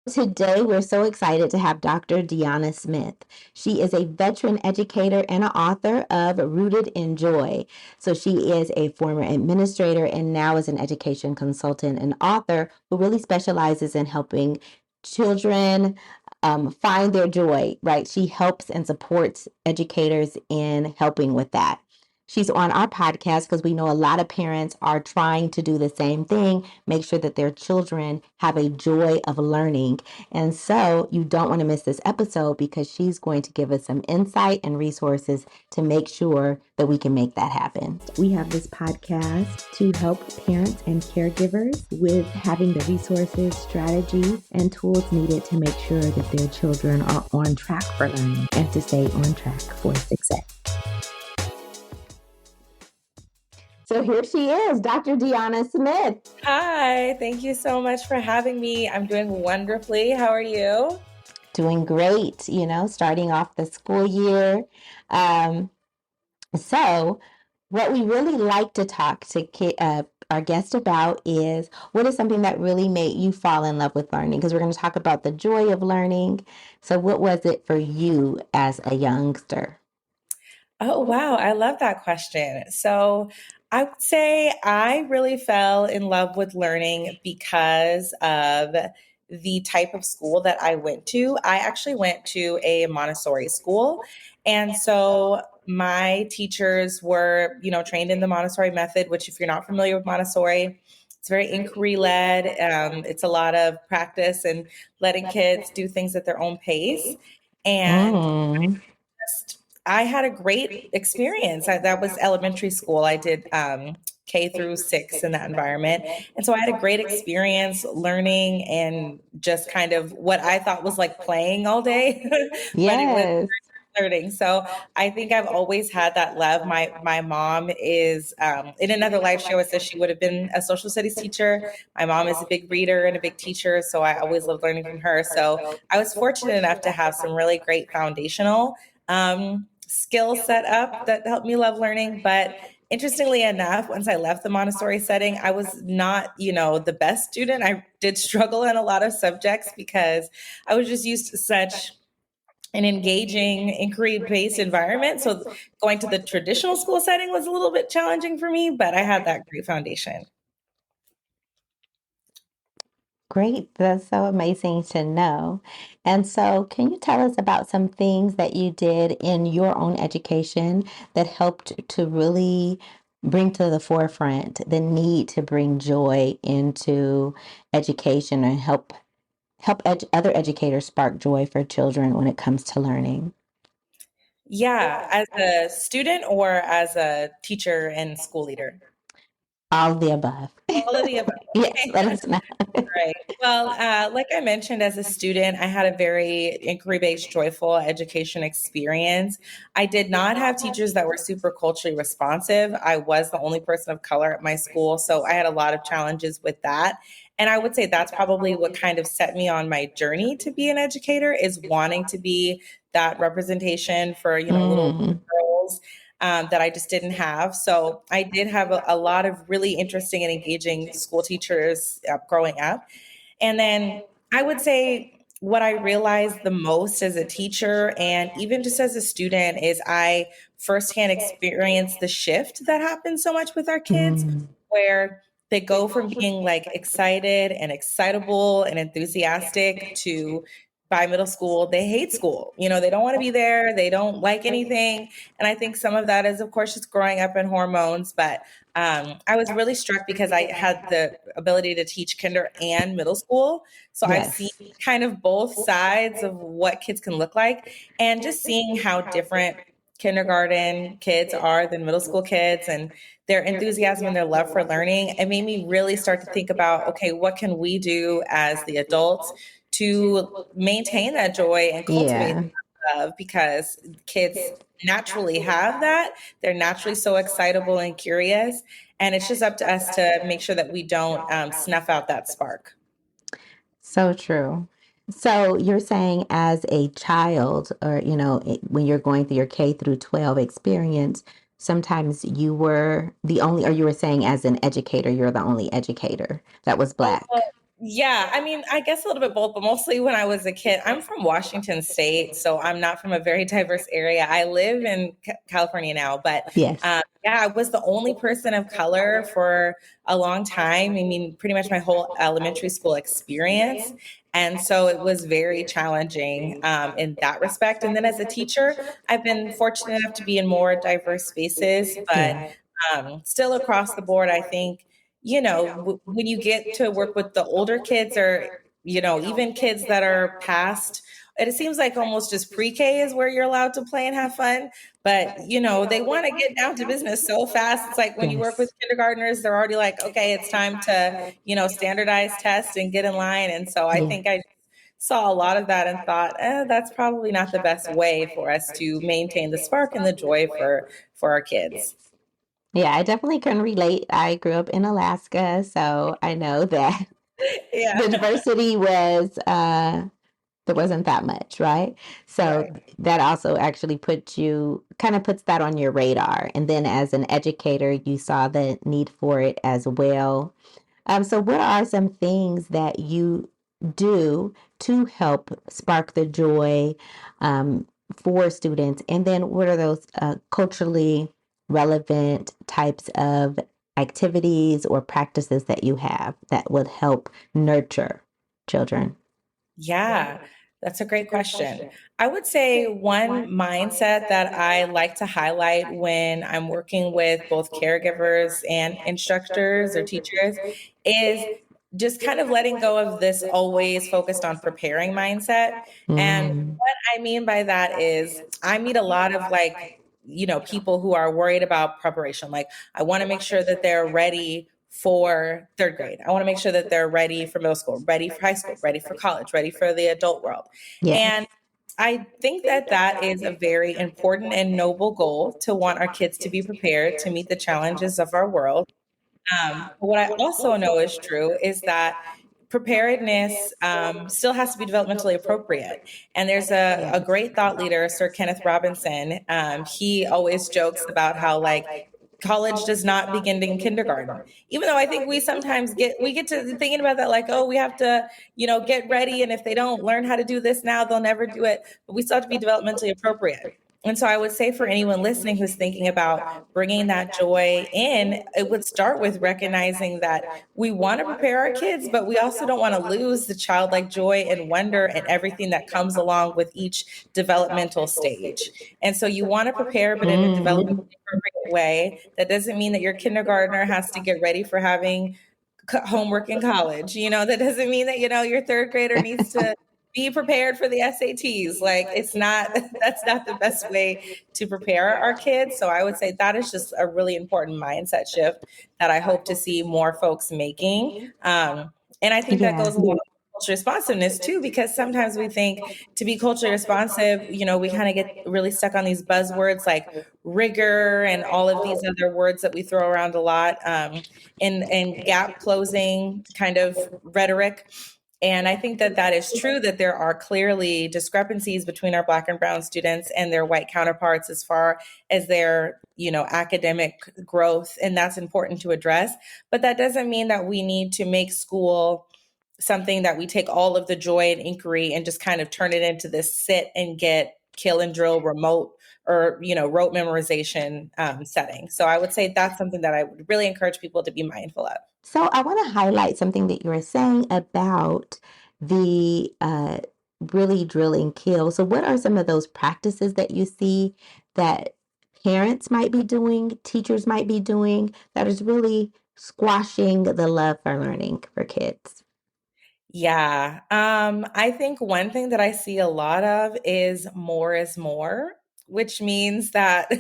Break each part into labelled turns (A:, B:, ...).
A: Today, we're so excited to have Dr. Deonna Smith. She is a veteran educator and an author of Rooted in Joy. So, she is a former administrator and now is an education consultant and author who really specializes in helping children find their joy, right? She helps and supports educators in helping with that. She's on our podcast because we know a lot of parents are trying to do the same thing, make sure that their children have a joy of learning. And so you don't want to miss this episode because she's going to give us some insight and resources to make sure that we can make that happen. We have this podcast to help parents and caregivers with having the resources, strategies, and tools needed to make sure that their children are on track for learning and to stay on track for success. So here she is, Dr. Deonna Smith.
B: Hi, thank you so much for having me. I'm doing wonderfully. How are you?
A: Doing great, starting off the school year. So what we really like to talk to our guest about is what is something that really made you fall in love with learning? Because we're going to talk about the joy of learning. So what was it for you as a youngster?
B: Oh, wow. I love that question. So I would say I really fell in love with learning because of the type of school that I went to. I actually went to a Montessori school. And so my teachers were, trained in the Montessori method, which if you're not familiar with Montessori, it's very inquiry led. It's a lot of practice and letting kids do things at their own pace. And I had a great experience. That was elementary school. I did K through 6 in that environment. And so I had a great experience learning and just kind of what I thought was like playing all day, but it was
A: Yes.
B: learning. So I think I've always had that love. My mom is in another life. She always says she would have been a social studies teacher. My mom is a big reader and a big teacher, so I always loved learning from her. So I was fortunate enough to have some really great foundational skill set up that helped me love learning. But interestingly enough, once I left the Montessori setting, I was not, the best student. I did struggle in a lot of subjects because I was just used to such an engaging, inquiry-based environment. So going to the traditional school setting was a little bit challenging for me, but I had that great foundation.
A: Great. That's so amazing to know. And so, can you tell us about some things that you did in your own education that helped to really bring to the forefront the need to bring joy into education and help other educators spark joy for children when it comes to learning?
B: Yeah, as a student or as a teacher and school leader?
A: All of the above.
B: All of the above.
A: Yes, let us know.
B: Right. Well, like I mentioned, as a student, I had a very inquiry based, joyful education experience. I did not have teachers that were super culturally responsive. I was the only person of color at my school. So I had a lot of challenges with that. And I would say that's probably what kind of set me on my journey to be an educator is wanting to be that representation for, little
A: Mm,
B: girls that I just didn't have. So I did have a lot of really interesting and engaging school teachers growing up. And then I would say what I realized the most as a teacher and even just as a student is I firsthand experienced the shift that happens so much with our kids,
A: mm.
B: where they go from being like excited and excitable and enthusiastic to by middle school, they hate school. They don't want to be there. They don't like anything. And I think some of that is, of course, just growing up in hormones. But I was really struck because I had the ability to teach kinder and middle school. So I've seen
A: Yes.
B: kind of both sides of what kids can look like and just seeing how different kindergarten kids are than middle school kids and their enthusiasm and their love for learning. It made me really start to think about, okay, what can we do as the adults to maintain that joy and cultivate
A: Yeah.
B: that love because kids naturally have that. They're naturally so excitable and curious. And it's just up to us to make sure that we don't snuff out that spark.
A: So true. So you're saying as a child, or when you're going through your K through 12 experience, sometimes you were the only, or you were saying as an educator, you're the only educator that was
B: Oh, well,
A: Black.
B: Yeah, I mean, I guess a little bit both, but mostly when I was a kid. I'm from Washington State, so I'm not from a very diverse area. I live in California now, but
A: Yes.
B: yeah, I was the only person of color for a long time. I mean, pretty much my whole elementary school experience. And so it was very challenging in that respect. And then as a teacher, I've been fortunate enough to be in more diverse spaces, but
A: Yeah.
B: still across the board, I think when you get to work with the older kids or, even kids that are past, it seems like almost just pre-K is where you're allowed to play and have fun. But, they want to get down to business so fast. It's like when you work with
A: Yes.
B: kindergartners, they're already like, okay, it's time to, standardize tests and get in line. And so I
A: Yeah.
B: think I saw a lot of that and thought, that's probably not the best way for us to maintain the spark and the joy for our kids.
A: Yeah, I definitely can relate. I grew up in Alaska, so I know that the
B: Yeah.
A: diversity was there wasn't that much, right? So
B: Right.
A: that also actually puts you kind of puts that on your radar. And then as an educator, you saw the need for it as well. So what are some things that you do to help spark the joy um, for students? And then what are those culturally relevant types of activities or practices that you have that would help nurture children?
B: Yeah, that's a great question. I would say one mindset that I like to highlight when I'm working with both caregivers and instructors or teachers is just kind of letting go of this always focused on preparing mindset. And
A: Mm,
B: what I mean by that is I meet a lot of people who are worried about preparation. Like, I want to make sure that they're ready for third grade. I want to make sure that they're ready for middle school, ready for high school, ready for college, ready for the adult world. And
A: yes.
B: I think that that is a very important and noble goal to want our kids to be prepared to meet the challenges of our world. But what I also know is true is that preparedness still has to be developmentally appropriate. And there's a great thought leader, Sir Kenneth Robinson. He always jokes about how, like, college does not begin in kindergarten, even though I think we sometimes get to thinking about that, like, oh, we have to get ready, and if they don't learn how to do this now, they'll never do it. But we still have to be developmentally appropriate. And so I would say for anyone listening who's thinking about bringing that joy in, it would start with recognizing that we want to prepare our kids, but we also don't want to lose the childlike joy and wonder and everything that comes along with each developmental stage. And so you want to prepare, but in a developmentally
A: Mhm.
B: appropriate way. That doesn't mean that your kindergartner has to get ready for having homework in college. That doesn't mean that, your third grader needs to be prepared for the SATs. Like, it's not, that's not the best way to prepare our kids. So I would say that is just a really important mindset shift that I hope to see more folks making. And I think that
A: Yeah.
B: goes along with cultural responsiveness too, because sometimes we think to be culturally responsive, we kind of get really stuck on these buzzwords like rigor and all of these other words that we throw around a lot, and gap closing kind of rhetoric. And I think that that is true, that there are clearly discrepancies between our Black and Brown students and their white counterparts as far as their, academic growth. And that's important to address. But that doesn't mean that we need to make school something that we take all of the joy and inquiry and just kind of turn it into this sit and get kill and drill remote or rote memorization setting. So I would say that's something that I would really encourage people to be mindful of.
A: So I want to highlight something that you were saying about the really drilling kill. So what are some of those practices that you see that parents might be doing, teachers might be doing that is really squashing the love for learning for kids?
B: Yeah. I think one thing that I see a lot of is more is more, which means that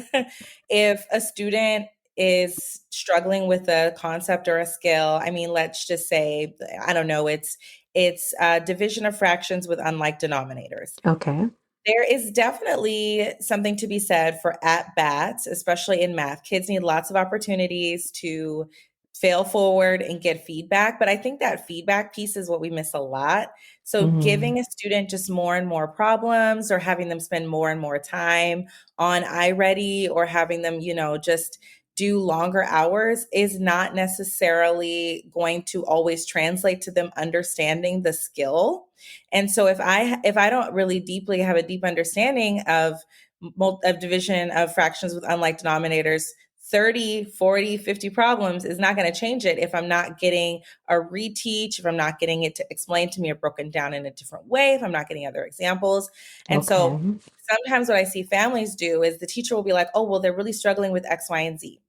B: if a student is struggling with a concept or a skill, I mean, let's just say, I don't know, it's division of fractions with unlike denominators.
A: Okay.
B: There is definitely something to be said for at bats, especially in math. Kids need lots of opportunities to fail forward and get feedback. But I think that feedback piece is what we miss a lot. So
A: Hmm.
B: giving a student just more and more problems, or having them spend more and more time on iReady, or having them, just do longer hours is not necessarily going to always translate to them understanding the skill. And so if I don't really deeply have a deep understanding of division of fractions with unlike denominators, 30, 40, 50 problems is not going to change it if I'm not getting a reteach, if I'm not getting it to explain to me or broken down in a different way, if I'm not getting other examples. And so
A: Okay.
B: sometimes what I see families do is the teacher will be like, oh, well, they're really struggling with X, Y, and Z.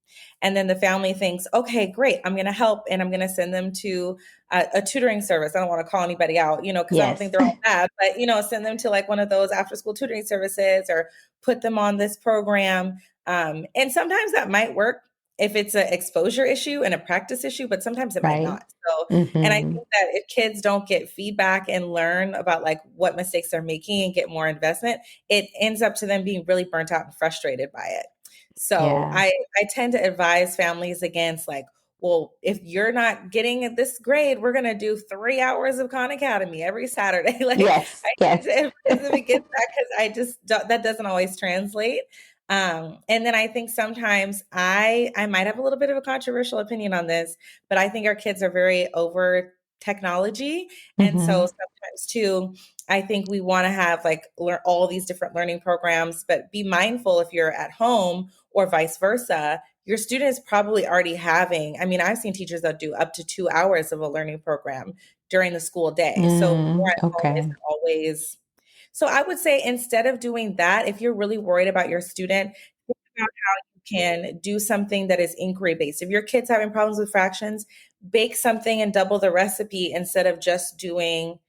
B: And then the family thinks, okay, great, I'm going to help and I'm going to send them to a tutoring service. I don't want to call anybody out, because I don't think
A: Yes.
B: they're all bad, but, send them to like one of those after school tutoring services or put them on this program. And sometimes that might work if it's an exposure issue and a practice issue, but sometimes it might
A: Right.
B: not. So, and I
A: Mm-hmm.
B: think that if kids don't get feedback and learn about like what mistakes they're making and get more investment, it ends up to them being really burnt out and frustrated by it. So
A: Yeah.
B: I tend to advise families against like, well, if you're not getting this grade, we're going to do 3 hours of Khan Academy every Saturday. Like
A: Yes.
B: I tend
A: Yes.
B: to advise them against that because that doesn't always translate. And then I think sometimes I might have a little bit of a controversial opinion on this, but I think our kids are very over technology. And so
A: Mm-hmm.
B: sometimes too, I think we want to have like learn all these different learning programs, but be mindful if you're at home or vice versa. Your student is probably already having, I mean, I've seen teachers that do up to 2 hours of a learning program during the school day. So more at home
A: Okay.
B: isn't always. So I would say instead of doing that, if you're really worried about your student, think about how you can do something that is inquiry based. If your kid's having problems with fractions, bake something and double the recipe instead of just doing,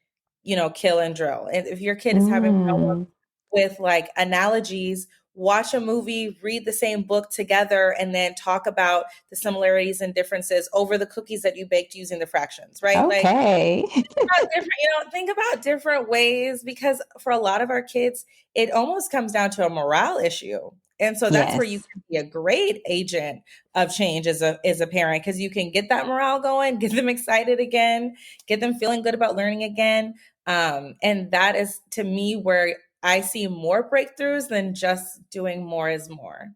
B: kill and drill. And if your kid is having problems
A: Mm.
B: with like analogies, watch a movie, read the same book together, and then talk about the similarities and differences over the cookies that you baked using the fractions, right? Like
A: Okay.
B: about different, think about different ways because for a lot of our kids, it almost comes down to a morale issue. And so that's where you
A: Yes.
B: can be a great agent of change as a parent because you can get that morale going, get them excited again, get them feeling good about learning again. And that is to me where I see more breakthroughs than just doing more is more.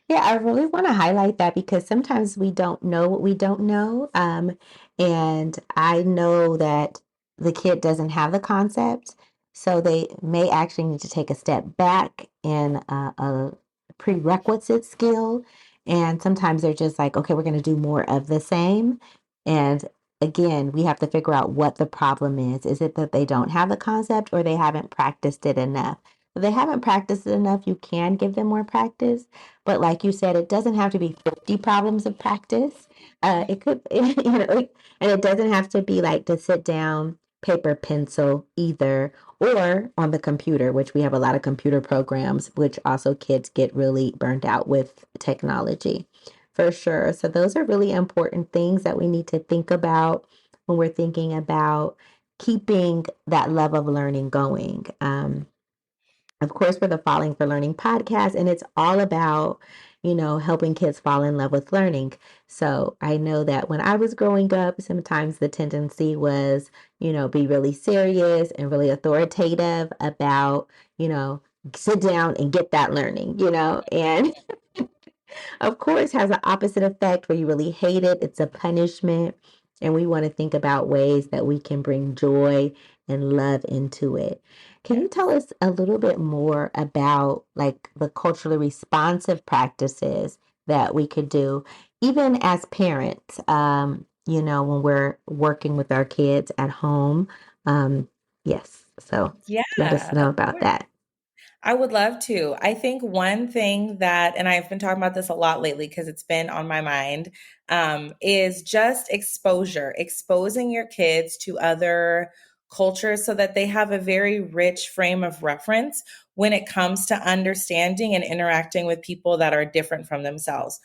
A: Yeah, I really want to highlight that because sometimes we don't know what we don't know. And I know that the kid doesn't have the concept, so they may actually need to take a step back in a prerequisite skill. And sometimes they're just like, okay, we're going to do more of the same. And again, we have to figure out what the problem is. Is it that they don't have the concept or they haven't practiced it enough? If they haven't practiced it enough, you can give them more practice. But like you said, it doesn't have to be 50 problems of practice. It could, and it doesn't have to be like to sit down, paper, pencil either, or on the computer, which we have a lot of computer programs, which also kids get really burned out with technology for sure. So those are really important things that we need to think about when we're thinking about keeping that love of learning going. Of course, we're the Falling for Learning podcast, and it's all about, helping kids fall in love with learning. So I know that when I was growing up, sometimes the tendency was, be really serious and really authoritative about, sit down and get that learning, and of course, has an opposite effect where you really hate it. It's a punishment. And we want to think about ways that we can bring joy and love into it. Can you tell us a little bit more about like the culturally responsive practices that we could do, even as parents, when we're working with our kids at home? Yes. So let us
B: Yeah,
A: know
B: of
A: about
B: course.
A: that.
B: I would love to. I think one thing that, and I've been talking about this a lot lately because it's been on my mind, is just exposure, exposing your kids to other cultures so that they have a very rich frame of reference when it comes to understanding and interacting with people that are different from themselves.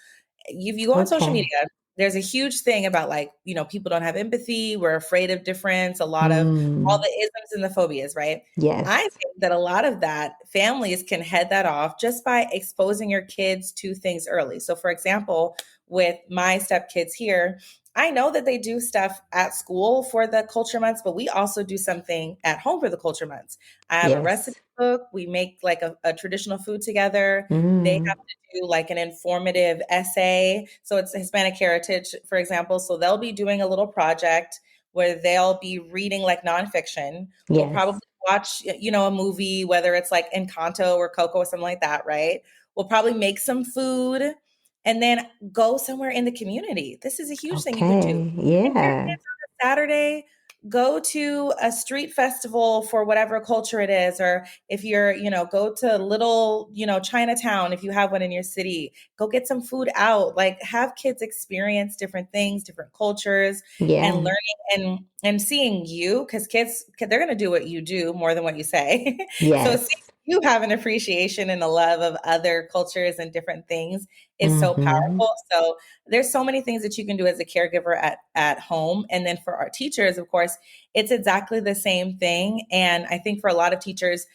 B: If you go on social
A: Okay.
B: media, there's a huge thing about like, people don't have empathy, we're afraid of difference, a lot of all
A: Mm,
B: the isms and the phobias, right? I
A: yes.
B: think that a lot of that families can head that off just by exposing your kids to things early. So, for example, with my stepkids here, I know that they do stuff at school for the culture months, but we also do something at home for the culture months. I have a
A: Yes.
B: recipe book. We make like a traditional food together. They
A: Mm,
B: have to do like an informative essay. So it's Hispanic heritage, for example. So they'll be doing a little project where they'll be reading like nonfiction. We'll probably
A: yes.
B: watch, a movie, whether it's like Encanto or Coco or something like that, right? We'll probably make some food and then go somewhere in the community. This is a huge thing you could do.
A: Okay.
B: Take your
A: Yeah.
B: kids on a Saturday, go to a street festival for whatever culture it is, or if you're, go to little, Chinatown, if you have one in your city, go get some food out, like have kids experience different things, different cultures, and
A: Yeah.
B: learning and seeing you, because kids, they're going to do what you do more than what you say. So seeing
A: Yes.
B: you have an appreciation and a love of other cultures and different things is so
A: Mm-hmm.
B: powerful. So there's so many things that you can do as a caregiver at home. And then for our teachers, of course, it's exactly the same thing. And I think for a lot of teachers,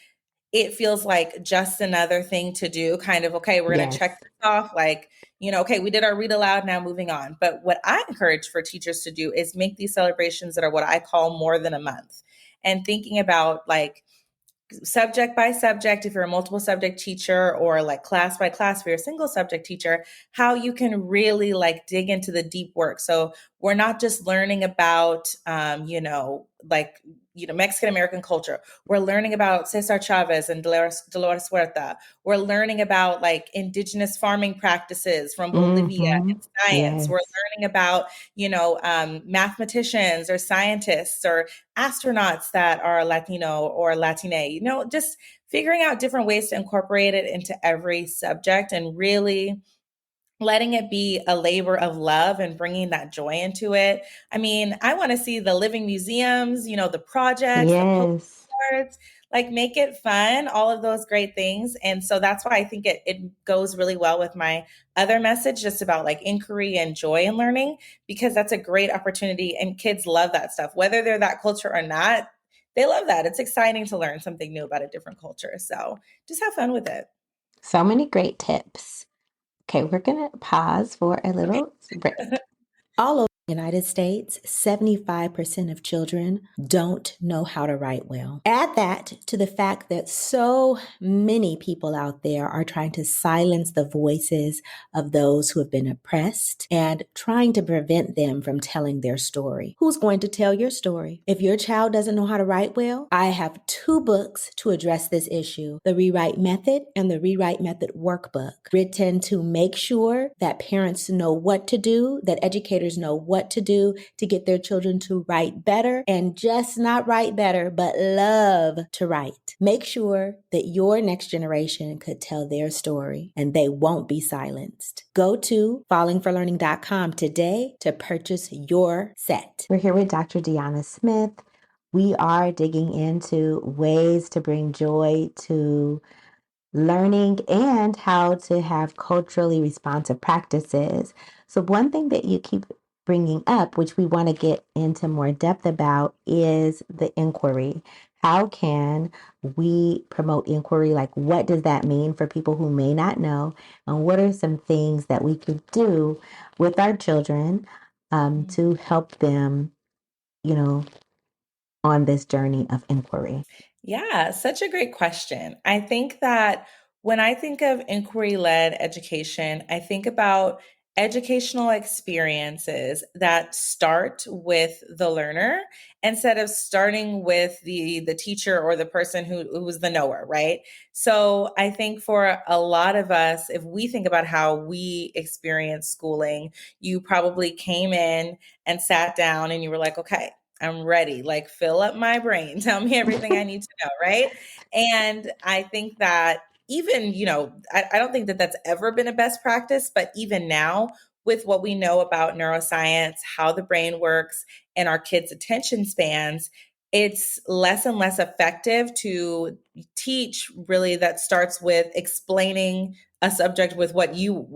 B: it feels like just another thing to do, kind of, okay, we're going to check
A: Yes.
B: this off. Like, okay, we did our read aloud, now moving on. But what I encourage for teachers to do is make these celebrations that are what I call more than a month, and thinking about like, subject by subject, if you're a multiple subject teacher, or like class by class if you're a single subject teacher, how you can really like dig into the deep work. So we're not just learning about like Mexican American culture. We're learning about Cesar Chavez and Dolores Huerta. We're learning about like indigenous farming practices from Bolivia
A: Mm-hmm.
B: and science. We're
A: Yes.
B: learning about mathematicians or scientists or astronauts that are Latino or Latine, just figuring out different ways to incorporate it into every subject and really letting it be a labor of love and bringing that joy into it. I mean, I want to see the living museums, the projects, the
A: Yes.
B: postcards, like make it fun, all of those great things. And so that's why I think it goes really well with my other message, just about like inquiry and joy in learning, because that's a great opportunity. And kids love that stuff, whether they're that culture or not. They love that. It's exciting to learn something new about a different culture. So just have fun with it.
A: So many great tips. Okay, we're going to pause for a
B: Okay.
A: little break. All over the United States, 75% of children don't know how to write well. Add that to the fact that so many people out there are trying to silence the voices of those who have been oppressed and trying to prevent them from telling their story. Who's going to tell your story? If your child doesn't know how to write well, I have 2 books to address this issue: The Rewrite Method and The Rewrite Method Workbook, written to make sure that parents know what to do, that educators know what to do to get their children to write better, and just not write better, but love to write. Make sure that your next generation could tell their story and they won't be silenced. Go to fallingforlearning.com today to purchase your set. We're here with Dr. Deonna Smith. We are digging into ways to bring joy to learning and how to have culturally responsive practices. So, one thing that you keep bringing up, which we want to get into more depth about, is the inquiry. How can we promote inquiry? Like, what does that mean for people who may not know? And what are some things that we could do with our children to help them, you know, on this journey of inquiry?
B: Yeah, such a great question. I think that when I think of inquiry led education, I think about educational experiences that start with the learner instead of starting with the teacher or the person who's the knower, right? So I think for a lot of us, if we think about how we experience schooling, you probably came in and sat down and you were like, okay, I'm ready. Like, fill up my brain. Tell me everything I need to know. Right. And I think that even, I don't think that that's ever been a best practice, but even now, with what we know about neuroscience, how the brain works, and our kids' attention spans, it's less and less effective to teach really that starts with explaining a subject with what you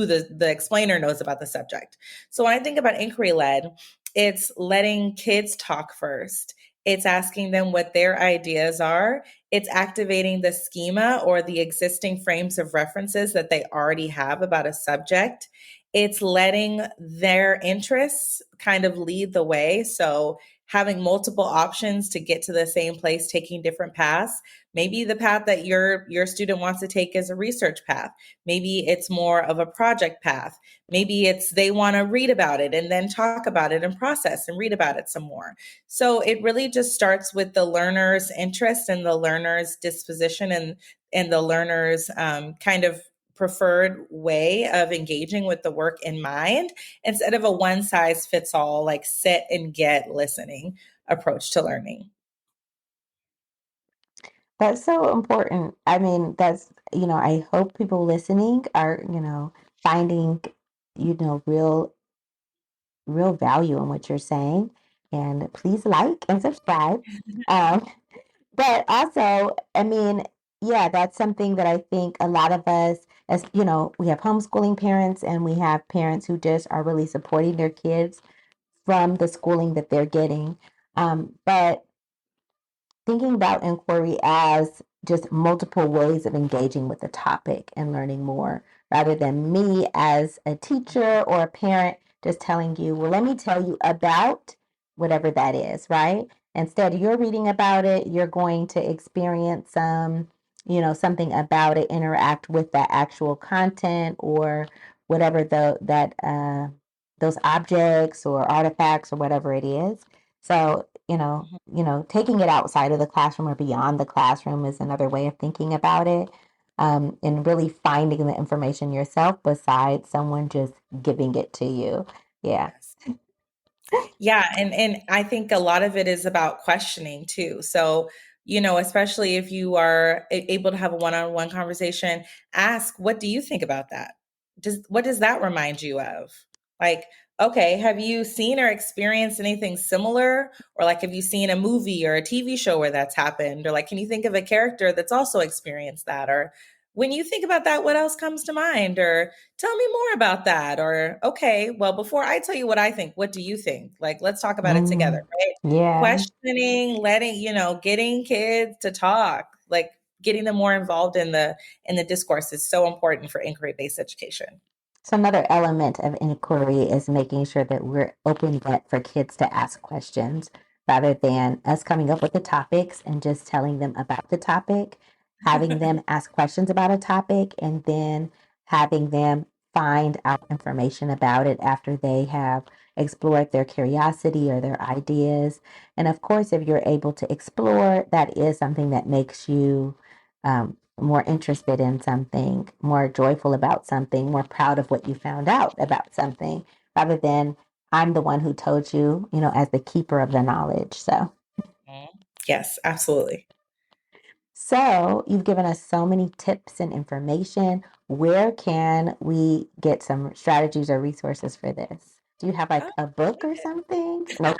B: the explainer knows about the subject. So when I think about inquiry led, it's letting kids talk first. It's asking them what their ideas are. It's activating the schema or the existing frames of references that they already have about a subject. it's letting their interests kind of lead the way. So having multiple options to get to the same place, taking different paths. Maybe the path that your student wants to take is a research path. Maybe it's more of a project path. Maybe it's they want to read about it and then talk about it and process and read about it some more. So it really just starts with the learner's interest and the learner's disposition and the learner's kind of preferred way of engaging with the work in mind instead of a one size fits all, like sit and get listening approach to learning.
A: That's so important. I mean, I hope people listening are, finding, real value in what you're saying. And please like and subscribe. Um, but also, I mean, yeah, that's something that I think a lot of us, as we have homeschooling parents and we have parents who just are really supporting their kids from the schooling that they're getting. But thinking about inquiry as just multiple ways of engaging with the topic and learning more, rather than me as a teacher or a parent just telling you, well, let me tell you about whatever that is, right? Instead, you're reading about it, you're going to experience something about it, interact with that actual content or whatever those objects or artifacts or whatever it is. So, taking it outside of the classroom or beyond the classroom is another way of thinking about it. And really finding the information yourself besides someone just giving it to you. Yeah.
B: Yes. Yeah, and I think a lot of it is about questioning too. So, especially if you are able to have a one-on-one conversation, ask, what do you think about that? What does that remind you of? Like, okay, have you seen or experienced anything similar? Or like, have you seen a movie or a TV show where that's happened? Or like, can you think of a character that's also experienced that? Or when you think about that, what else comes to mind? Or tell me more about that. Or, okay, well, before I tell you what I think, what do you think? Like, let's talk about it together,
A: Mm,
B: right?
A: yeah.
B: Questioning, letting, getting kids to talk, like getting them more involved in the discourse is so important for inquiry-based education.
A: So another element of inquiry is making sure that we're opening that for kids to ask questions rather than us coming up with the topics and just telling them about the topic, having them ask questions about a topic and then having them find out information about it after they have explored their curiosity or their ideas. And of course, if you're able to explore, that is something that makes you more interested in something, more joyful about something, more proud of what you found out about something, rather than I'm the one who told you, as the keeper of the knowledge.
B: Mhm. Yes, absolutely.
A: So you've given us so many tips and information. Where can we get some strategies or resources for this? Do you have like
B: Oh,
A: a book or something? No.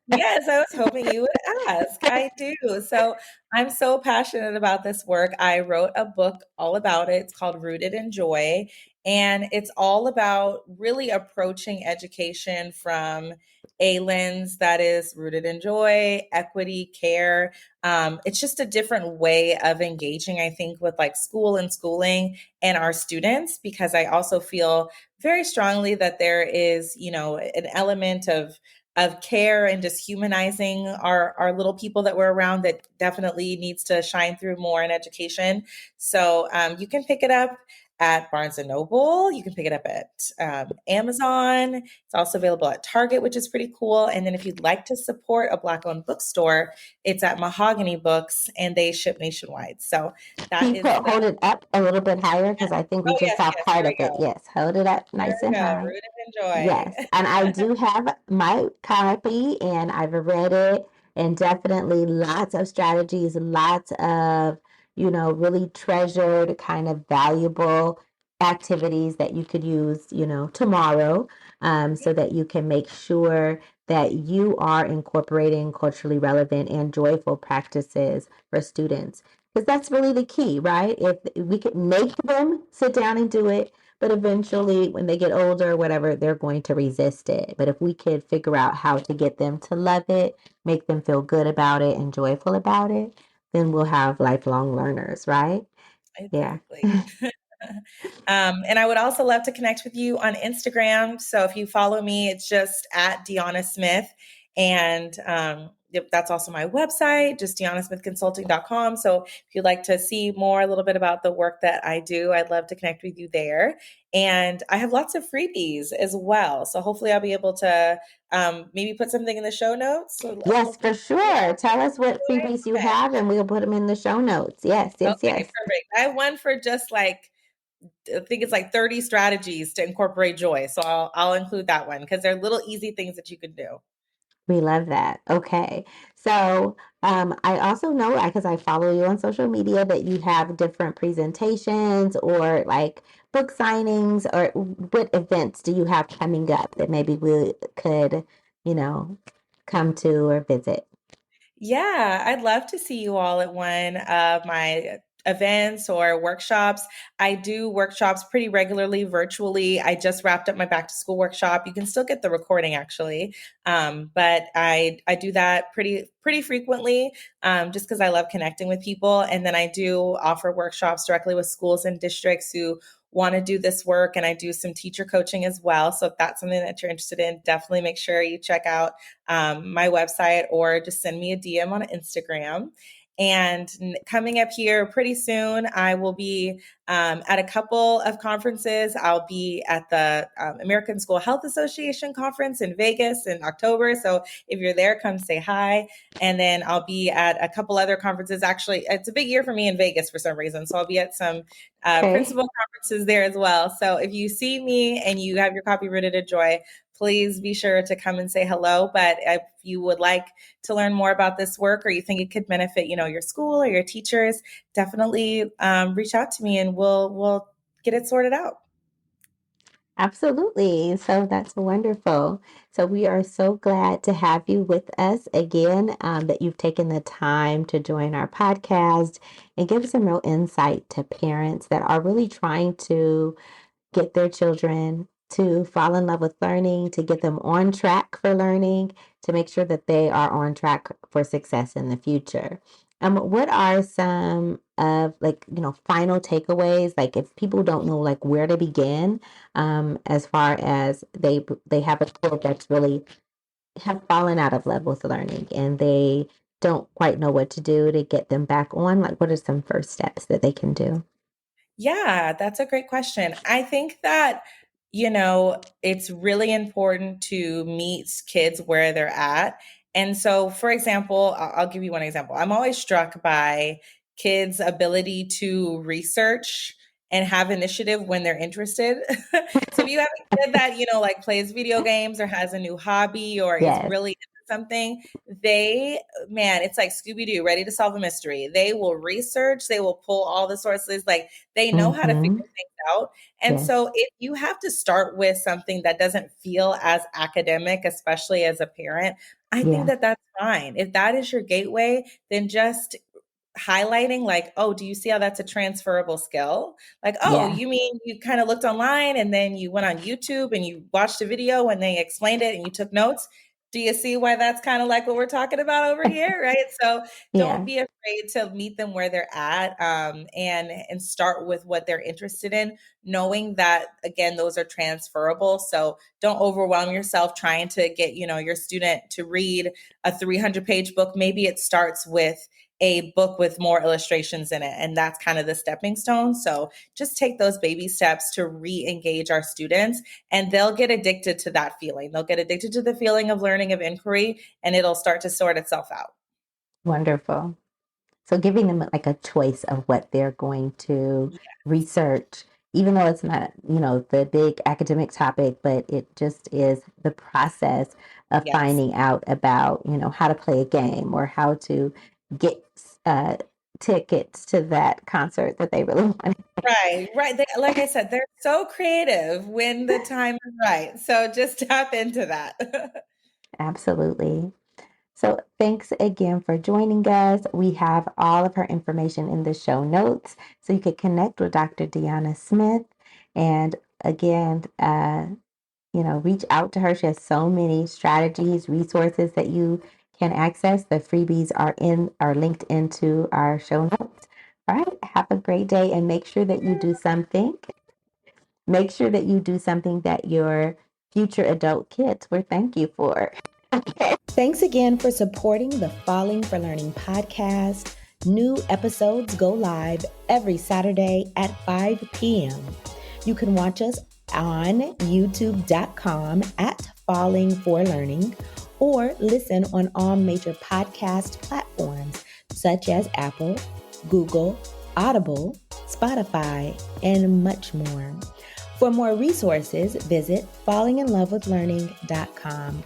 B: yes, I was hoping you would ask. I do. So I'm so passionate about this work. I wrote a book all about it. It's called Rooted in Joy. And it's all about really approaching education from a lens that is rooted in joy, equity, care. It's just a different way of engaging, I think, with like school and schooling and our students, because I also feel very strongly that there is, an element of care and just humanizing our little people that we're around that definitely needs to shine through more in education. So you can pick it up at Barnes and Noble. You can pick it up at Amazon. It's also available at Target, which is pretty cool. And then if you'd like to support a Black-owned bookstore, it's at Mahogany Books, and they ship nationwide. So
A: Can
B: that
A: you
B: is the
A: hold it up a little bit higher? Because I think we
B: oh
A: just
B: yes,
A: saw
B: yes.
A: part
B: Here
A: of
B: we
A: it.
B: go.
A: Yes, hold it up
B: There
A: nice
B: we
A: and
B: go.
A: high.
B: Rooted in joy.
A: Yes, and I do have my copy and I've read it, and definitely lots of strategies, lots of, really treasured kind of valuable activities that you could use, tomorrow, so that you can make sure that you are incorporating culturally relevant and joyful practices for students. Because that's really the key, right? If we could make them sit down and do it, but eventually, when they get older or whatever, they're going to resist it. But if we could figure out how to get them to love it, make them feel good about it and joyful about it, then we'll have lifelong learners, right? Yeah.
B: Exactly. And I would also love to connect with you on Instagram. So if you follow me, it's just at Deonna Smith. And yep, that's also my website, just deonnasmithconsulting.com. So if you'd like to see more, a little bit about the work that I do, I'd love to connect with you there. And I have lots of freebies as well. So hopefully I'll be able to maybe put something in the show notes. So
A: Yes,
B: hopefully,
A: for sure. Tell us what freebies you
B: okay.
A: have and we'll put them in the show notes. Yes, yes,
B: Okay,
A: yes.
B: perfect. I have one for just like I think it's like 30 strategies to incorporate joy. So I'll include that one because they're little easy things that you can do.
A: We love that. Okay. So I also know, because I follow you on social media, that you have different presentations or like book signings, or what events do you have coming up that maybe we could, you know, come to or visit?
B: Yeah, I'd love to see you all at one of my events or workshops. I do workshops pretty regularly virtually. I just wrapped up my back to school workshop. You can still get the recording actually, but I do that pretty frequently, just because I love connecting with people. And then I do offer workshops directly with schools and districts who want to do this work, and I do some teacher coaching as well. So if that's something that you're interested in, definitely make sure you check out my website or just send me a DM on Instagram. And coming up here pretty soon, I will be at a couple of conferences. I'll be at the American School Health Association conference in Vegas in October. So if you're there, come say hi. And then I'll be at a couple other conferences. Actually, it's a big year for me in Vegas for some reason. So I'll be at some
A: Okay.
B: principal conferences there as well. So if you see me and you have your copy Rooted in Joy, please be sure to come and say hello. But if you would like to learn more about this work, or you think it could benefit, your school or your teachers, definitely reach out to me and we'll get it sorted out.
A: Absolutely. So that's wonderful. So we are so glad to have you with us again, that you've taken the time to join our podcast and give some real insight to parents that are really trying to get their children to fall in love with learning, to get them on track for learning, to make sure that they are on track for success in the future. What are some of, like, final takeaways? Like, if people don't know like where to begin, as far as they have a child that's really have fallen out of love with learning and they don't quite know what to do to get them back on, like what are some first steps that they can do?
B: Yeah, that's a great question. I think that, it's really important to meet kids where they're at. And so, for example, I'll give you one example. I'm always struck by kids' ability to research and have initiative when they're interested. So if you have a kid that, like plays video games or has a new hobby or is
A: Yes.
B: really into something, they, man, it's like Scooby Doo, ready to solve a mystery. They will research, they will pull all the sources. Like, they know how to figure
A: Mm-hmm.
B: things out. And
A: Yes.
B: so if you have to start with something that doesn't feel as academic, especially as a parent, I think
A: Yeah.
B: that that's fine. If that is your gateway, then just highlighting like, oh, do you see how that's a transferable skill? Like, oh,
A: Yeah.
B: you mean you kind of looked online and then you went on YouTube and you watched a video and they explained it and you took notes? Do you see why that's kind of like what we're talking about over here, right? So don't
A: Yeah.
B: be afraid to meet them where they're at, and start with what they're interested in, knowing that again those are transferable. So don't overwhelm yourself trying to get your student to read a 300-page book. Maybe it starts with a book with more illustrations in it, and that's kind of the stepping stone. So just take those baby steps to re-engage our students, and they'll get addicted to that feeling. They'll get addicted to the feeling of learning, of inquiry, and it'll start to sort itself out.
A: Wonderful. So giving them like a choice of what they're going to research, even though it's not, the big academic topic, but it just is the process of
B: Yes.
A: finding out about, how to play a game or how to get uh, tickets to that concert that they really want.
B: Right, right. Like I said, they're so creative when the time is right. So just tap into that.
A: Absolutely. So thanks again for joining us. We have all of her information in the show notes, so you could connect with Dr. Deonna Smith. And again, reach out to her. She has so many strategies, resources that you can access. The freebies are linked into our show notes. All right. Have a great day and make sure that you do something. Make sure that you do something that your future adult kids will thank you for. Okay. Thanks again for supporting the Falling for Learning podcast. New episodes go live every Saturday at 5 p.m. You can watch us on youtube.com at Falling for Learning or listen on all major podcast platforms such as Apple, Google, Audible, Spotify, and much more. For more resources, visit fallinginlovewithlearning.com